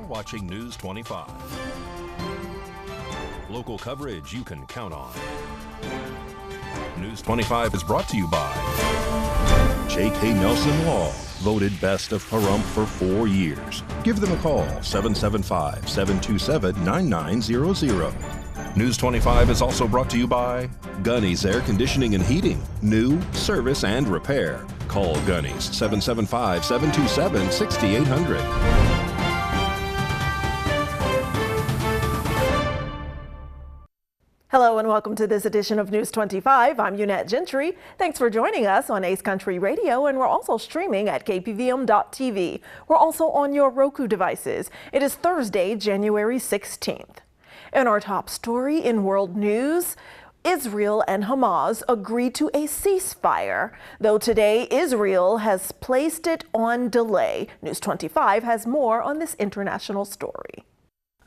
watching News 25. Local coverage you can count on. News 25 is brought to you by J.K. Nelson Law, voted best of Pahrump for 4 years. Give them a call, 775-727-9900. News 25 is also brought to you by Gunny's Air Conditioning and Heating. New, service, and repair. Call Gunny's, 775-727-6800. Hello and welcome to this edition of News 25. I'm Unette Gentry. Thanks for joining us on Ace Country Radio, and we're also streaming at KPVM.TV. We're also on your Roku devices. It is Thursday, January 16th. In our top story in world news, Israel and Hamas agreed to a ceasefire, though today Israel has placed it on delay. News 25 has more on this international story.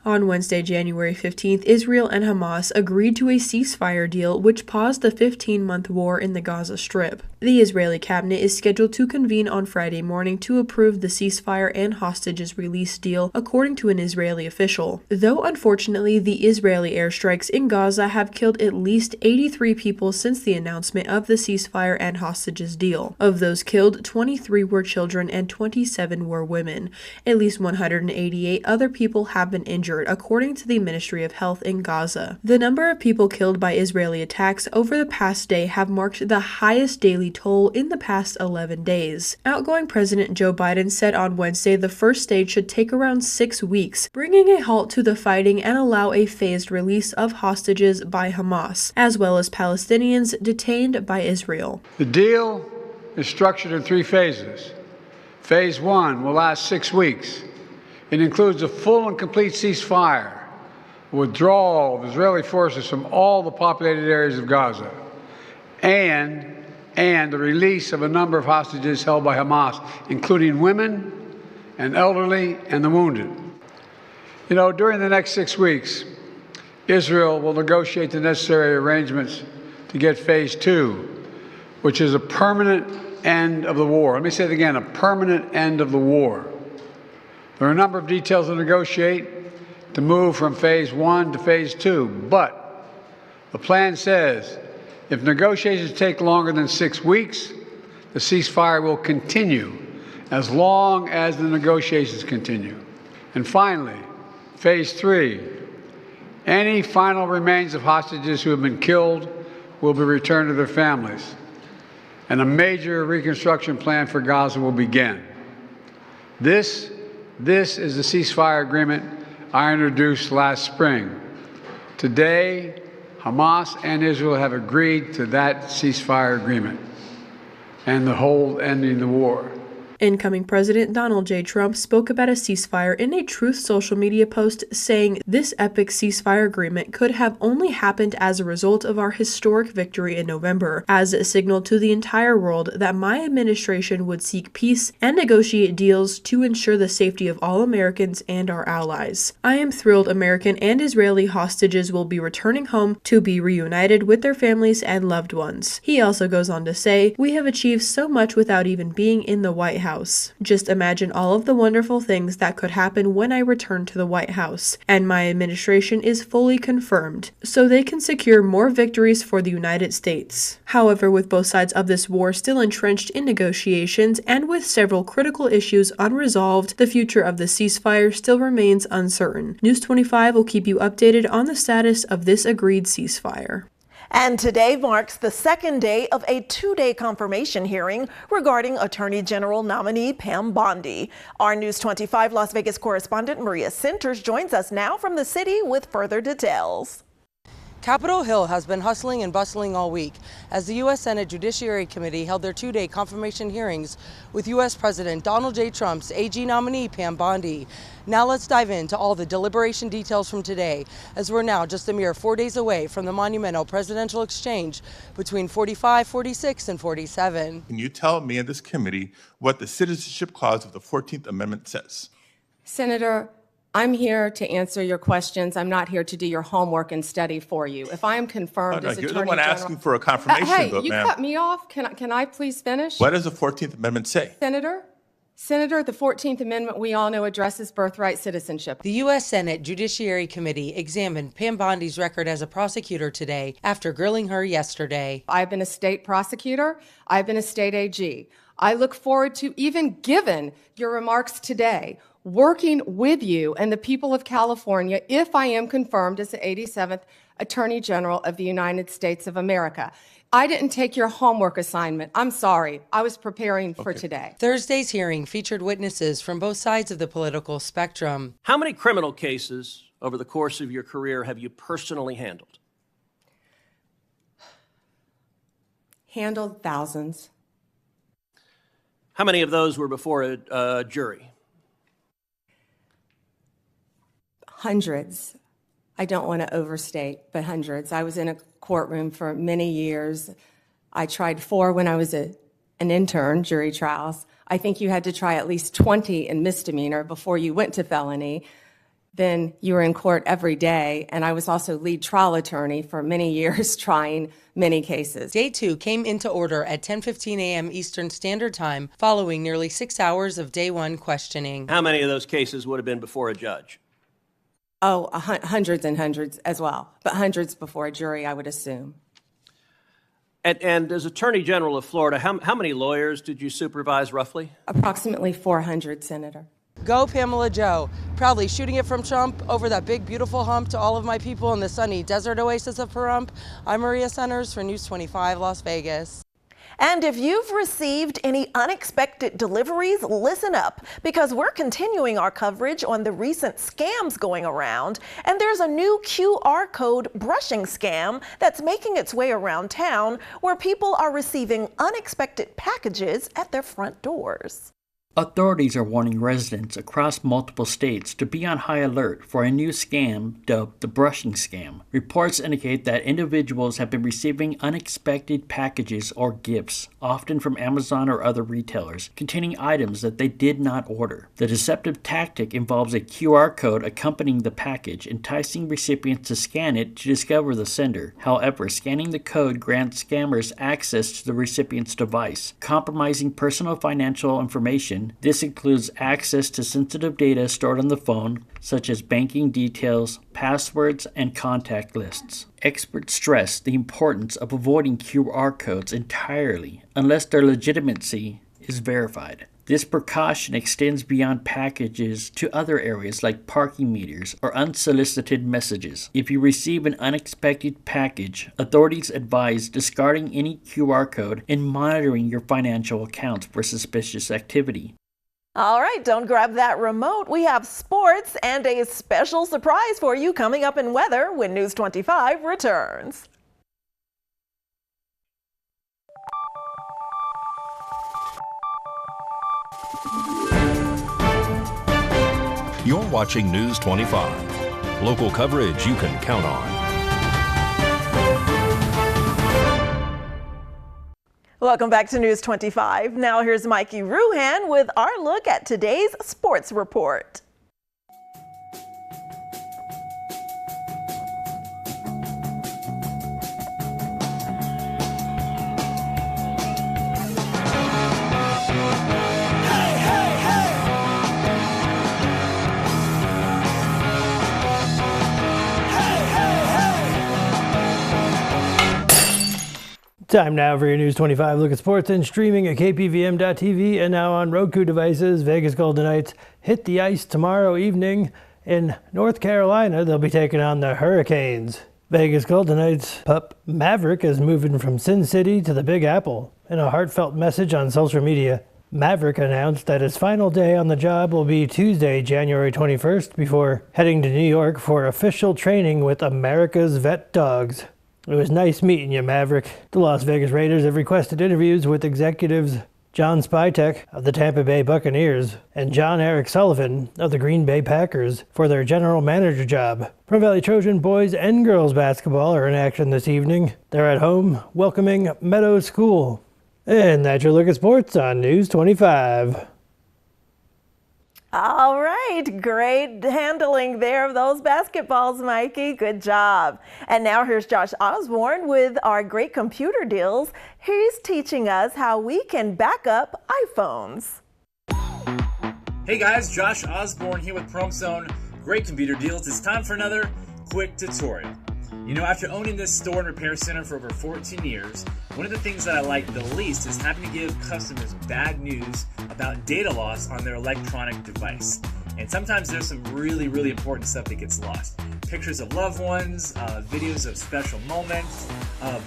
On Wednesday, January 15th, Israel and Hamas agreed to a ceasefire deal which paused the 15-month war in the Gaza Strip. The Israeli cabinet is scheduled to convene on Friday morning to approve the ceasefire and hostages release deal, according to an Israeli official. Though unfortunately, the Israeli airstrikes in Gaza have killed at least 83 people since the announcement of the ceasefire and hostages deal. Of those killed, 23 were children and 27 were women. At least 188 other people have been injured, according to the Ministry of Health in Gaza. The number of people killed by Israeli attacks over the past day have marked the highest daily toll in the past 11 days. Outgoing President Joe Biden said on Wednesday the first stage should take around 6 weeks, bringing a halt to the fighting and allow a phased release of hostages by Hamas, as well as Palestinians detained by Israel. The deal is structured in 3 phases. Phase 1 will last 6 weeks. It includes a full and complete ceasefire, withdrawal of Israeli forces from all the populated areas of Gaza, and the release of a number of hostages held by Hamas, including women and elderly and the wounded. You know, during the next 6 weeks, Israel will negotiate the necessary arrangements to get phase 2, which is a permanent end of the war. Let me say it again, a permanent end of the war. There are a number of details to negotiate to move from phase 1 to phase 2, but the plan says if negotiations take longer than 6 weeks, the ceasefire will continue as long as the negotiations continue. And finally, phase 3, any final remains of hostages who have been killed will be returned to their families, and a major reconstruction plan for Gaza will begin. This is the ceasefire agreement I introduced last spring. Today, Hamas and Israel have agreed to that ceasefire agreement and the whole ending the war. Incoming President Donald J. Trump spoke about a ceasefire in a Truth social media post, saying this epic ceasefire agreement could have only happened as a result of our historic victory in November, as a signal to the entire world that my administration would seek peace and negotiate deals to ensure the safety of all Americans and our allies. I am thrilled American and Israeli hostages will be returning home to be reunited with their families and loved ones. He also goes on to say, we have achieved so much without even being in the White House. Just imagine all of the wonderful things that could happen when I return to the White House, and my administration is fully confirmed, so they can secure more victories for the United States. However, with both sides of this war still entrenched in negotiations and with several critical issues unresolved, the future of the ceasefire still remains uncertain. News 25 will keep you updated on the status of this agreed ceasefire. And today marks the second day of a 2-day confirmation hearing regarding Attorney General nominee Pam Bondi. Our News 25 Las Vegas correspondent Maria Centers joins us now from the city with further details. Capitol Hill has been hustling and bustling all week as the U.S. Senate Judiciary Committee held their 2-day confirmation hearings with U.S. President Donald J. Trump's AG nominee Pam Bondi. Now let's dive into all the deliberation details from today, as we're now just a mere 4 days away from the monumental presidential exchange between 45, 46, and 47. Can you tell me and this committee what the citizenship clause of the 14th Amendment says? Senator, I'm here to answer your questions. I'm not here to do your homework and study for you. If I am confirmed as Attorney General... You're the one asking for a confirmation vote, you ma'am. cut me off. Can I please finish? What does the 14th Amendment say? Senator, Senator, the 14th Amendment, we all know, addresses birthright citizenship. The U.S. Senate Judiciary Committee examined Pam Bondi's record as a prosecutor today after grilling her yesterday. I've been a state prosecutor. I've been a state AG. I look forward to, even given your remarks today, working with you and the people of California if I am confirmed as the 87th Attorney General of the United States of America. I didn't take your homework assignment. I'm sorry. I was preparing for today. Thursday's hearing featured witnesses from both sides of the political spectrum. How many criminal cases over the course of your career have you personally handled? Handled thousands. How many of those were before a jury? Hundreds. I don't want to overstate, but hundreds. I was in a courtroom for many years. I tried 4 when I was an intern, jury trials. I think you had to try at least 20 in misdemeanor before you went to felony. Then you were in court every day, and I was also lead trial attorney for many years trying many cases. Day 2 came into order at 10:15 a.m. Eastern Standard Time following nearly 6 hours of Day 1 questioning. How many of those cases would have been before a judge? Oh, hundreds and hundreds as well, but hundreds before a jury, I would assume. And as Attorney General of Florida, how many lawyers did you supervise roughly? Approximately 400, Senator. Go Pamela Joe, proudly shooting it from Trump over that big, beautiful hump to all of my people in the sunny desert oasis of Pahrump. I'm Maria Centers for News 25 Las Vegas. And if you've received any unexpected deliveries, listen up, because we're continuing our coverage on the recent scams going around. And there's a new QR code brushing scam that's making its way around town, where people are receiving unexpected packages at their front doors. Authorities are warning residents across multiple states to be on high alert for a new scam dubbed the brushing scam. Reports indicate that individuals have been receiving unexpected packages or gifts, often from Amazon or other retailers, containing items that they did not order. The deceptive tactic involves a QR code accompanying the package, enticing recipients to scan it to discover the sender. However, scanning the code grants scammers access to the recipient's device, compromising personal financial information. This includes access to sensitive data stored on the phone, such as banking details, passwords, and contact lists. Experts stress the importance of avoiding QR codes entirely unless their legitimacy is verified. This precaution extends beyond packages to other areas like parking meters or unsolicited messages. If you receive an unexpected package, authorities advise discarding any QR code and monitoring your financial accounts for suspicious activity. All right, don't grab that remote. We have sports and a special surprise for you coming up in weather when News 25 returns. You're watching News 25. Local coverage you can count on. Welcome back to News 25. Now here's Mikey Ruhan with our look at today's sports report. Time now for your News 25 look at sports and streaming at KPVM.TV and now on Roku devices. Vegas Golden Knights hit the ice tomorrow evening in North Carolina. They'll be taking on the Hurricanes. Vegas Golden Knights pup Maverick is moving from Sin City to the Big Apple. In a heartfelt message on social media, Maverick announced that his final day on the job will be Tuesday, January 21st, before heading to New York for official training with America's Vet Dogs. It was nice meeting you, Maverick. The Las Vegas Raiders have requested interviews with executives John Spytek of the Tampa Bay Buccaneers and John Eric Sullivan of the Green Bay Packers for their general manager job. Plum Valley Trojan boys and girls basketball are in action this evening. They're at home welcoming Meadows School. And that's your look at sports on News 25. All right, great handling there of those basketballs, Mikey. Good job. And now here's Josh Osborne with our great computer deals. He's teaching us how we can back up iPhones. Hey guys, Josh Osborne here with Pahrump Zone. Great computer deals. It's time for another quick tutorial. You know, after owning this store and repair center for over 14 years, one of the things that I like the least is having to give customers bad news about data loss on their electronic device. And sometimes there's some really important stuff that gets lost. Pictures of loved ones, videos of special moments,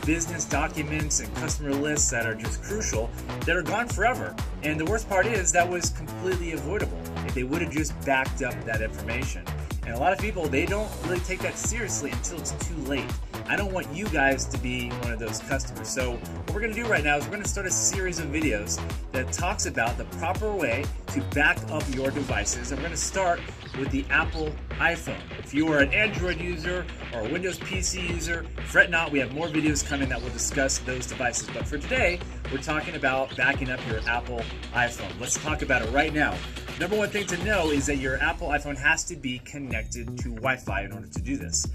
business documents and customer lists that are just crucial that are gone forever. And the worst part is that was completely avoidable if they would have just backed up that information. And a lot of people, they don't really take that seriously until it's too late. I don't want you guys to be one of those customers. So what we're going to do right now is we're going to start a series of videos that talks about the proper way to back up your devices. And we're going to start with the Apple iPhone. If you are an Android user or a Windows PC user, fret not, we have more videos coming that will discuss those devices. But for today, we're talking about backing up your Apple iPhone. Let's talk about it right now. Number one thing to know is that your Apple iPhone has to be connected to Wi-Fi in order to do this.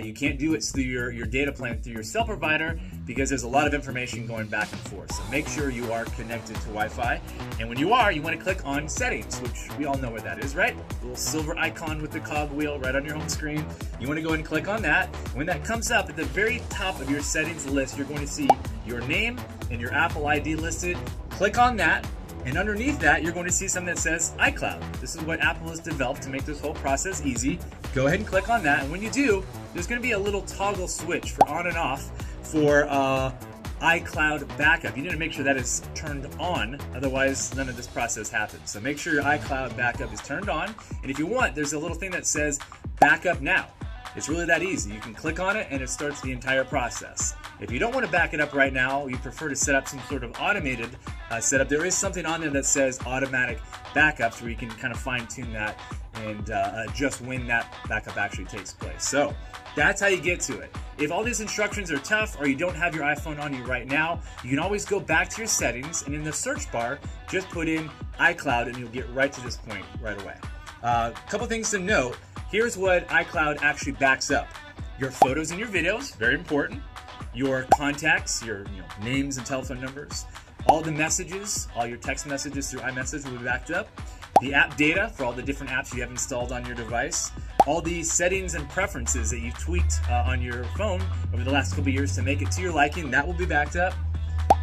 You can't do it through your data plan through your cell provider because there's a lot of information going back and forth. So make sure you are connected to Wi-Fi. And when you are, you want to click on Settings, which we all know what that is, right? The little silver icon with the cog wheel right on your home screen. You want to go ahead and click on that. When that comes up at the very top of your settings list, you're going to see your name and your Apple ID listed. Click on that. And underneath that, you're going to see something that says iCloud. This is what Apple has developed to make this whole process easy. Go ahead and click on that. And when you do, there's going to be a little toggle switch for on and off for iCloud backup. You need to make sure that is turned on. Otherwise, none of this process happens. So make sure your iCloud backup is turned on. And if you want, there's a little thing that says backup now. It's really that easy. You can click on it and it starts the entire process. If you don't want to back it up right now, you prefer to set up some sort of automated setup, there is something on there that says automatic backups where you can kind of fine tune that and adjust when that backup actually takes place. So that's how you get to it. If all these instructions are tough or you don't have your iPhone on you right now, you can always go back to your settings and in the search bar, just put in iCloud and you'll get right to this point right away. A couple things to note. Here's what iCloud actually backs up. Your photos and your videos, very important. Your contacts, your names and telephone numbers. All the messages, all your text messages through iMessage will be backed up. The app data for all the different apps you have installed on your device. All the settings and preferences that you've tweaked on your phone over the last couple years to make it to your liking, that will be backed up.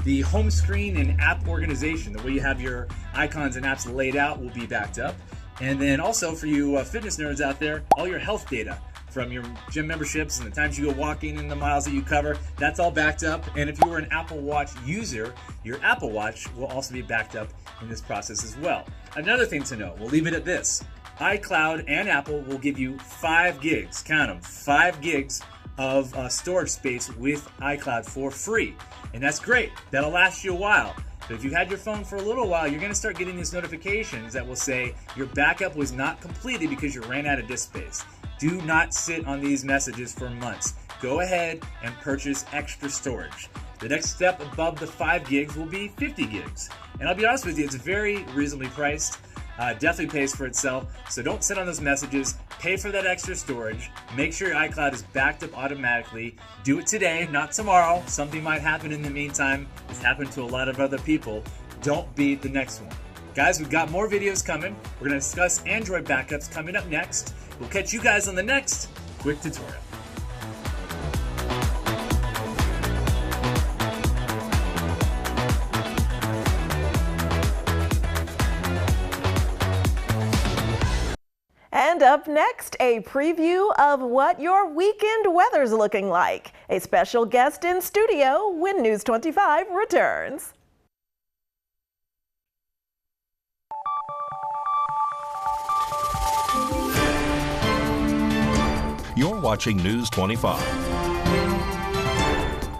The home screen and app organization, the way you have your icons and apps laid out, will be backed up. And then also for you fitness nerds out there, all your health data from your gym memberships and the times you go walking and the miles that you cover, that's all backed up. And if you were an Apple Watch user, your Apple Watch will also be backed up in this process as well. Another thing to know, we'll leave it at this. iCloud and Apple will give you 5 gigs, count them, 5 gigs of storage space with iCloud for free. And that's great. That'll last you a while. But if you've had your phone for a little while, you're going to start getting these notifications that will say your backup was not completed because you ran out of disk space. Do not sit on these messages for months. Go ahead and purchase extra storage. The next step above the 5 gigs will be 50 gigs. And I'll be honest with you, it's very reasonably priced. Definitely pays for itself. So don't sit on those messages. Pay for that extra storage. Make sure your iCloud is backed up automatically. Do it today, not tomorrow. Something might happen in the meantime. It's happened to a lot of other people. Don't be the next one. Guys, we've got more videos coming. We're going to discuss Android backups coming up next. We'll catch you guys on the next quick tutorial. And up next, a preview of what your weekend weather's looking like. A special guest in studio when News 25 returns. You're watching News 25.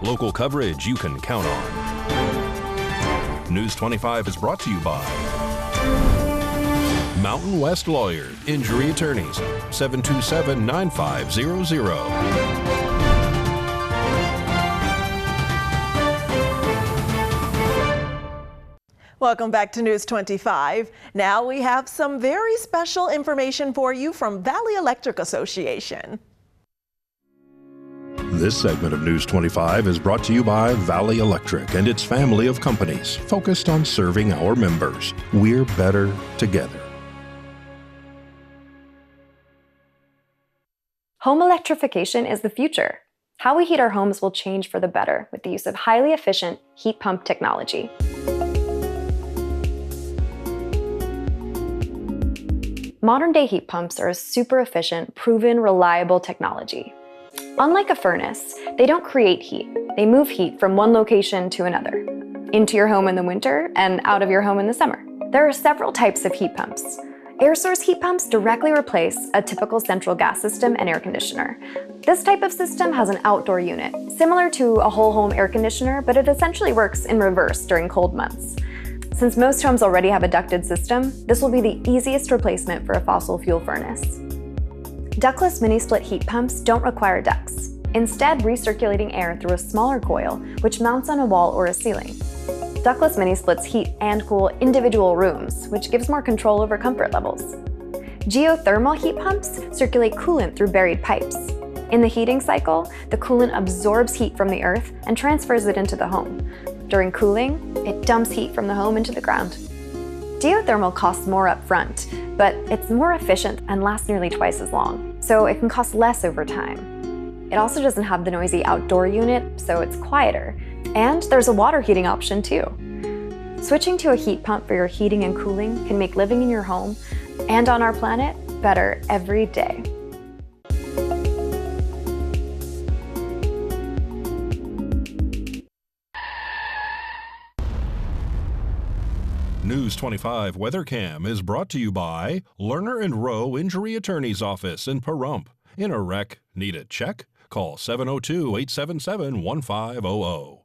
Local coverage you can count on. News 25 is brought to you by Mountain West Lawyer, Injury Attorneys, 727-9500. Welcome back to News 25. Now we have some very special information for you from Valley Electric Association. This segment of News 25 is brought to you by Valley Electric and its family of companies focused on serving our members. We're better together. Home electrification is the future. How we heat our homes will change for the better with the use of highly efficient heat pump technology. Modern-day heat pumps are a super efficient, proven, reliable technology. Unlike a furnace, they don't create heat. They move heat from one location to another, into your home in the winter and out of your home in the summer. There are several types of heat pumps. Air source heat pumps directly replace a typical central gas system and air conditioner. This type of system has an outdoor unit, similar to a whole home air conditioner, but it essentially works in reverse during cold months. Since most homes already have a ducted system, this will be the easiest replacement for a fossil fuel furnace. Ductless mini-split heat pumps don't require ducts, instead recirculating air through a smaller coil, which mounts on a wall or a ceiling. Ductless mini-splits heat and cool individual rooms, which gives more control over comfort levels. Geothermal heat pumps circulate coolant through buried pipes. In the heating cycle, the coolant absorbs heat from the earth and transfers it into the home. During cooling, it dumps heat from the home into the ground. Geothermal costs more up front, but it's more efficient and lasts nearly twice as long, so it can cost less over time. It also doesn't have the noisy outdoor unit, so it's quieter. And there's a water heating option too. Switching to a heat pump for your heating and cooling can make living in your home and on our planet better every day. News 25 WeatherCam is brought to you by Lerner and Rowe Injury Attorney's Office in Pahrump. In a wreck, need a check? Call 702-877-1500.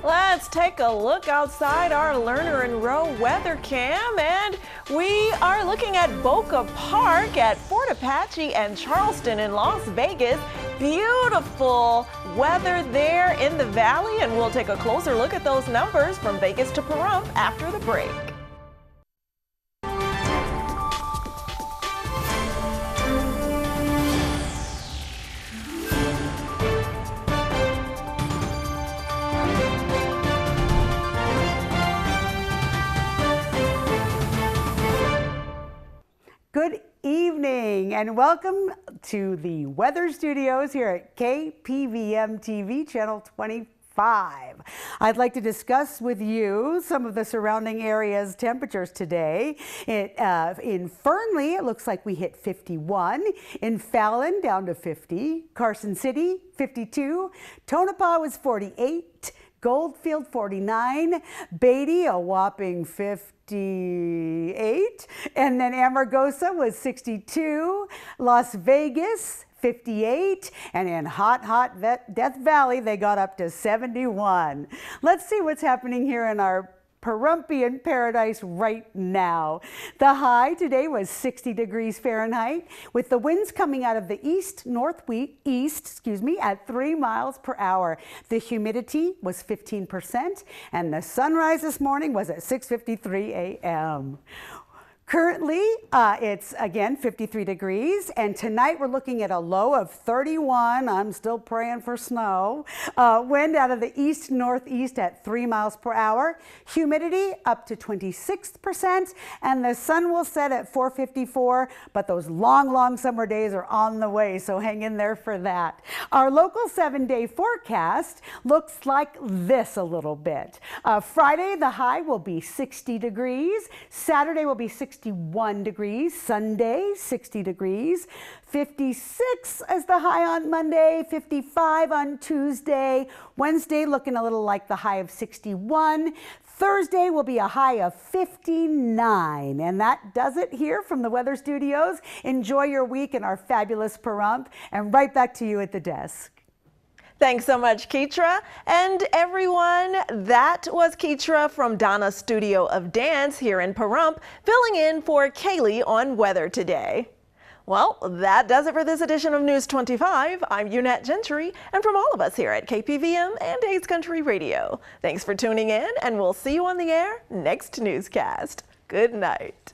Let's take a look outside our Lerner and Rowe weather cam, and we are looking at Boca Park at Fort Apache and Charleston in Las Vegas. Beautiful weather there in the valley, and we'll take a closer look at those numbers from Vegas to Pahrump after the break. Good evening and welcome to the weather studios here at KPVM TV Channel 25. I'd like to discuss with you some of the surrounding areas' temperatures today. In Fernley, it looks like we hit 51. In Fallon, down to 50. Carson City, 52. Tonopah was 48. Goldfield, 49. Beatty, a whopping 58. And then Amargosa was 62. Las Vegas, 58. And in hot Death Valley, they got up to 71. Let's see what's happening here in our Pahrumpian paradise right now. The high today was 60 degrees Fahrenheit, with the winds coming out of the northeast, at 3 miles per hour. The humidity was 15%, and the sunrise this morning was at 6:53 a.m. Currently, it's again 53 degrees, and tonight we're looking at a low of 31. I'm still praying for snow. Wind out of the east-northeast at 3 miles per hour. Humidity up to 26%, and the sun will set at 4:54, but those long summer days are on the way, so hang in there for that. Our local 7-day forecast looks like this a little bit. Friday, the high will be 60 degrees. Saturday will be 61 degrees. Sunday, 60 degrees. 56 is the high on Monday. 55 on Tuesday. Wednesday looking a little like the high of 61. Thursday will be a high of 59. And that does it here from the weather studios. Enjoy your week in our fabulous Pahrump, and right back to you at the desk. Thanks so much, Keetra. And everyone, that was Keetra from Donna's Studio of Dance here in Pahrump, filling in for Kaylee on weather today. Well, that does it for this edition of News 25. I'm Unette Gentry, and from all of us here at KPVM and Ace Country Radio, thanks for tuning in, and we'll see you on the air next newscast. Good night.